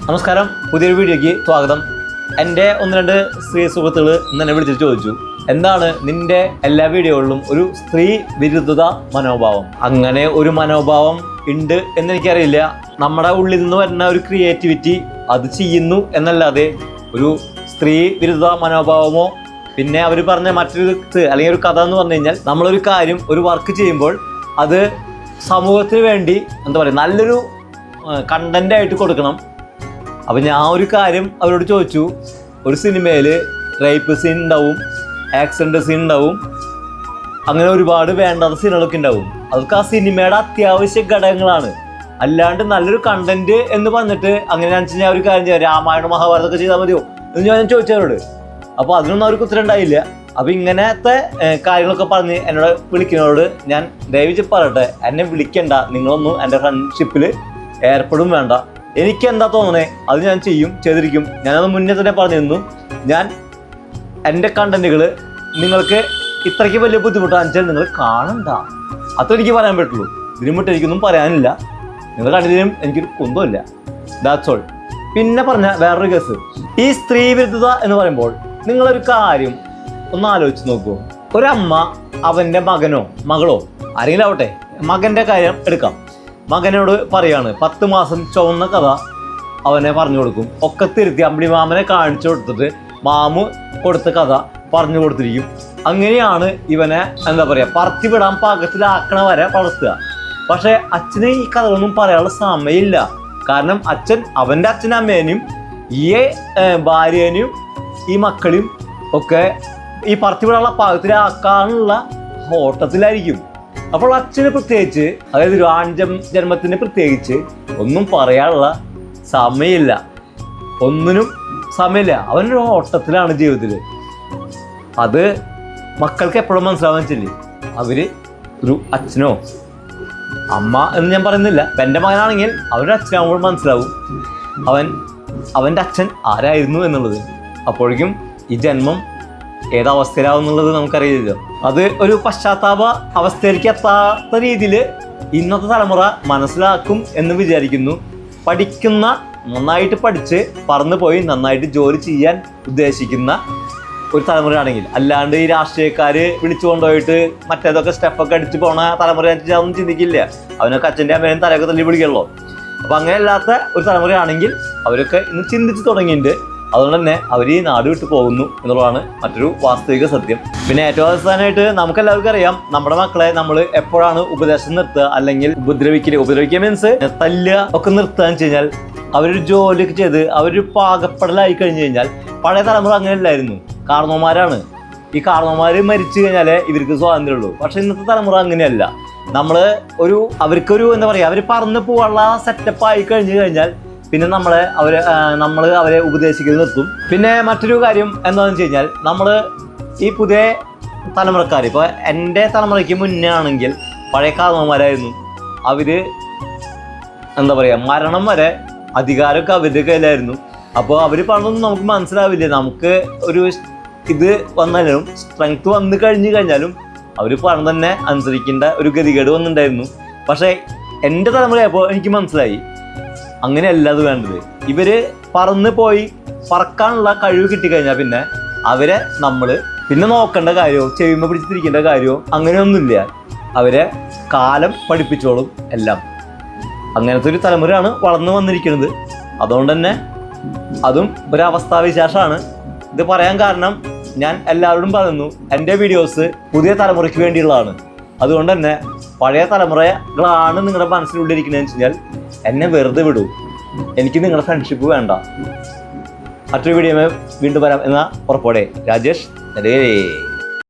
നമസ്കാരം, പുതിയൊരു വീഡിയോയ്ക്ക് സ്വാഗതം. എൻ്റെ ഒന്ന് രണ്ട് സ്ത്രീ സുഹൃത്തുക്കൾ എന്നെ വിളിച്ചിട്ട് ചോദിച്ചു, എന്താണ് നിന്റെ എല്ലാ വീഡിയോകളിലും ഒരു സ്ത്രീ വിരുദ്ധത മനോഭാവം? അങ്ങനെ ഒരു മനോഭാവം ഉണ്ട് എന്നെനിക്കറിയില്ല. നമ്മുടെ ഉള്ളിൽ നിന്ന് വരുന്ന ഒരു ക്രിയേറ്റിവിറ്റി അത് ചെയ്യുന്നു എന്നല്ലാതെ ഒരു സ്ത്രീ വിരുദ്ധ മനോഭാവമോ പിന്നെ അവർ പറഞ്ഞ മറ്റൊരു അല്ലെങ്കിൽ ഒരു കഥ എന്ന് പറഞ്ഞു കഴിഞ്ഞാൽ, നമ്മളൊരു കാര്യം ഒരു വർക്ക് ചെയ്യുമ്പോൾ അത് സമൂഹത്തിന് വേണ്ടി എന്താ പറയുക നല്ലൊരു കണ്ടൻ്റായിട്ട് കൊടുക്കണം. അപ്പം ഞാൻ ഒരു കാര്യം അവരോട് ചോദിച്ചു, ഒരു സിനിമയിൽ റേപ്പ് സീൻ ഉണ്ടാവും, ആക്സിഡൻറ്റ് സീൻ ഉണ്ടാവും, അങ്ങനെ ഒരുപാട് വേണ്ടാത്ത സീനുകളൊക്കെ ഉണ്ടാവും. അതൊക്കെ ആ സിനിമയുടെ അത്യാവശ്യ ഘടകങ്ങളാണ്. അല്ലാണ്ട് നല്ലൊരു കണ്ടന്റ് എന്ന് പറഞ്ഞിട്ട് അങ്ങനെ വെച്ച് ഞാൻ ഒരു കാര്യം ചെയ്യാം, രാമായണ മഹാഭാരതമൊക്കെ ചെയ്താൽ മതിയോ എന്ന് ഞാൻ ചോദിച്ചവരോട്. അപ്പോൾ അതിനൊന്നും അവർക്ക് ഉത്തരം ഉണ്ടായില്ല. അപ്പോൾ ഇങ്ങനത്തെ കാര്യങ്ങളൊക്കെ പറഞ്ഞ് എന്നോട് വിളിക്കുന്നവരോട് ഞാൻ ദയവിച്ച് പറയട്ടെ, എന്നെ വിളിക്കണ്ട, നിങ്ങളൊന്നും എൻ്റെ ഫ്രണ്ട്ഷിപ്പിൽ ഏർപ്പെടും വേണ്ട. എനിക്ക് എന്താ തോന്നണേ അത് ഞാൻ ചെയ്തിരിക്കും. ഞാനത് മുന്നേ തന്നെ പറഞ്ഞിരുന്നു, ഞാൻ എൻ്റെ കണ്ടന്റുകൾ നിങ്ങൾക്ക് ഇത്രയ്ക്ക് വലിയ ബുദ്ധിമുട്ടാണെന്ന് വെച്ചാൽ നിങ്ങൾ കാണണ്ട, അത്ര എനിക്ക് പറയാൻ പറ്റുള്ളൂ. ഇതിനു മുട്ട് എനിക്കൊന്നും പറയാനില്ല, നിങ്ങൾ കണ്ടതിനും എനിക്കൊരു കുന്തമില്ല. That's all. പിന്നെ പറഞ്ഞ വേറൊരു കേസ്, ഈ സ്ത്രീ വിരുദ്ധത എന്ന് പറയുമ്പോൾ നിങ്ങളൊരു കാര്യം ഒന്ന് ആലോചിച്ച് നോക്കൂ. ഒരമ്മ അവൻ്റെ മകനോ മകളോ ആരെങ്കിലും ആവട്ടെ, മകൻ്റെ കാര്യം എടുക്കാം. മകനോട് പറയാണ് 10 മാസം ചുവന്ന കഥ അവനെ പറഞ്ഞു കൊടുക്കും. ഒക്കെ തിരുത്തി അമ്പിളി മാമനെ കാണിച്ചു കൊടുത്തിട്ട് മാമു കൊടുത്ത കഥ പറഞ്ഞു കൊടുത്തിരിക്കും. അങ്ങനെയാണ് ഇവനെ എന്താ പറയുക പറത്തിവിടാൻ പാകത്തിലാക്കണ വരെ വളർത്തുക. പക്ഷേ അച്ഛന് ഈ കഥകളൊന്നും പറയാനുള്ള സമയമില്ല. കാരണം അച്ഛൻ അവൻ്റെ അച്ഛനും അമ്മേനെയും ഈ ഭാര്യേനെയും ഈ മക്കളെയും ഒക്കെ ഈ പറത്തിവിടാനുള്ള പാകത്തിലാക്കാനുള്ള ഓട്ടത്തിലായിരിക്കും. അപ്പോൾ അച്ഛന് പ്രത്യേകിച്ച്, അതായത് ഒരു ജന്മത്തിന് പ്രത്യേകിച്ച് ഒന്നും പറയാനുള്ള സമയമില്ല, ഒന്നിനും സമയമില്ല. അവനൊരു ഓട്ടത്തിലാണ് ജീവിതത്തിൽ. അത് മക്കൾക്ക് എപ്പോഴും മനസ്സിലാവാൻ വെച്ചില്ലേ, അവർ ഒരു അച്ഛനോ അമ്മ എന്ന് ഞാൻ പറയുന്നില്ല, എൻ്റെ മകനാണെങ്കിൽ അവൻ്റെ അച്ഛനാകുമ്പോൾ മനസ്സിലാവും അവൻ്റെ അച്ഛൻ ആരായിരുന്നു എന്നുള്ളത്. അപ്പോഴേക്കും ഈ ജന്മം ഏതവസ്ഥയിലാവുന്നുള്ളത് നമുക്കറിയില്ല. അത് ഒരു പശ്ചാത്താപ അവസ്ഥയിലേക്ക് എത്താത്ത രീതിയിൽ ഇന്നത്തെ തലമുറ മനസ്സിലാക്കും എന്ന് വിചാരിക്കുന്നു. പഠിക്കുന്ന, നന്നായിട്ട് പഠിച്ച് പറന്നു പോയി നന്നായിട്ട് ജോലി ചെയ്യാൻ ഉദ്ദേശിക്കുന്ന ഒരു തലമുറയാണെങ്കിൽ, അല്ലാണ്ട് ഈ രാഷ്ട്രീയക്കാർ വിളിച്ചു കൊണ്ടുപോയിട്ട് മറ്റേതൊക്കെ സ്റ്റെപ്പൊക്കെ അടിച്ച് പോണ തലമുറ ഒന്നും ചിന്തിക്കില്ല. അവനൊക്കെ അച്ഛൻ്റെ അമ്മേനും തലയൊക്കെ തല്ലി പിടിക്കുള്ളൂ. അപ്പം അങ്ങനെയല്ലാത്ത ഒരു തലമുറയാണെങ്കിൽ അവരൊക്കെ ഇന്ന് ചിന്തിച്ച് തുടങ്ങിയിട്ടുണ്ട്. അതുകൊണ്ട് തന്നെ അവർ ഈ നാട് വിട്ട് പോകുന്നു എന്നുള്ളതാണ് മറ്റൊരു വാസ്തവിക സത്യം. പിന്നെ ഏറ്റവും അവസാനമായിട്ട് നമുക്കെല്ലാവർക്കും അറിയാം, നമ്മുടെ മക്കളെ നമ്മൾ എപ്പോഴാണ് ഉപദേശം നിർത്തുക അല്ലെങ്കിൽ ഉപദ്രവിക്കുക മീൻസ് തല്ലുക ഒക്കെ നിർത്തുക എന്ന് വെച്ച് കഴിഞ്ഞാൽ, അവരൊരു ജോലിയൊക്കെ ചെയ്ത് അവരൊരു പാകപ്പെടലായി കഴിഞ്ഞ് കഴിഞ്ഞാൽ. പഴയ തലമുറ അങ്ങനെയല്ലായിരുന്നു, കാരണവന്മാരാണ്. ഈ കാരണവന്മാർ മരിച്ചു കഴിഞ്ഞാലേ ഇവർക്ക് സ്വാതന്ത്ര്യമുള്ളൂ. പക്ഷെ ഇന്നത്തെ തലമുറ അങ്ങനെയല്ല. അവർക്കൊരു എന്താ പറയുക, അവർ പറന്ന് പോകാനുള്ള സെറ്റപ്പ് ആയി കഴിഞ്ഞു കഴിഞ്ഞാൽ പിന്നെ നമ്മൾ അവരെ ഉപദേശിക്കുന്നത് നിർത്തും. പിന്നെ മറ്റൊരു കാര്യം എന്താണെന്ന് വെച്ച് കഴിഞ്ഞാൽ, നമ്മൾ ഈ പുതിയ തലമുറക്കാർ, ഇപ്പോൾ എൻ്റെ തലമുറയ്ക്ക് മുന്നേ ആണെങ്കിൽ പഴയ കാരണവന്മാരായിരുന്നു. അവർ എന്താ പറയുക മരണം വരെ അധികാരമൊക്കെ അവരുടെ കയ്യിലായിരുന്നു. അപ്പോൾ അവർ പറഞ്ഞൊന്നും നമുക്ക് മനസ്സിലാവില്ല. നമുക്ക് ഒരു ഇത് വന്നാലും സ്ട്രെങ്ത് വന്നു കഴിഞ്ഞാലും അവർ പറഞ്ഞ തന്നെ അനുസരിക്കേണ്ട ഒരു ഗതികേട് വന്നിട്ടുണ്ടായിരുന്നു. പക്ഷേ എൻ്റെ തലമുറയപ്പോൾ എനിക്ക് മനസ്സിലായി അങ്ങനെയല്ല അത് വേണ്ടത്. ഇവർ പറന്ന് പോയി പറക്കാനുള്ള കഴിവ് കിട്ടിക്കഴിഞ്ഞാൽ പിന്നെ അവരെ നമ്മൾ പിന്നെ നോക്കേണ്ട കാര്യമോ ചെവിമ പിടിച്ചിരിക്കേണ്ട കാര്യമോ അങ്ങനെയൊന്നുമില്ല. അവരെ കാലം പഠിപ്പിച്ചോളും എല്ലാം. അങ്ങനത്തെ ഒരു തലമുറയാണ് വളർന്നു വന്നിരിക്കുന്നത്. അതുകൊണ്ട് തന്നെ അതും ഒരവസ്ഥാവിശേഷമാണ്. ഇത് പറയാൻ കാരണം, ഞാൻ എല്ലാവരോടും പറയുന്നു, എൻ്റെ വീഡിയോസ് പുതിയ തലമുറയ്ക്ക് വേണ്ടിയുള്ളതാണ്. അതുകൊണ്ട് തന്നെ പഴയ തലമുറകളാണ് നിങ്ങളുടെ മനസ്സിലുള്ളിരിക്കുന്നതെന്ന് വെച്ച് കഴിഞ്ഞാൽ എന്നെ വെറുതെ വിടൂ. എനിക്ക് നിങ്ങളുടെ ഫ്രണ്ട്ഷിപ്പ് വേണ്ട. മറ്റൊരു വീഡിയോ വീണ്ടും വരാം എന്ന ഉറപ്പോടെ രാജേഷ്.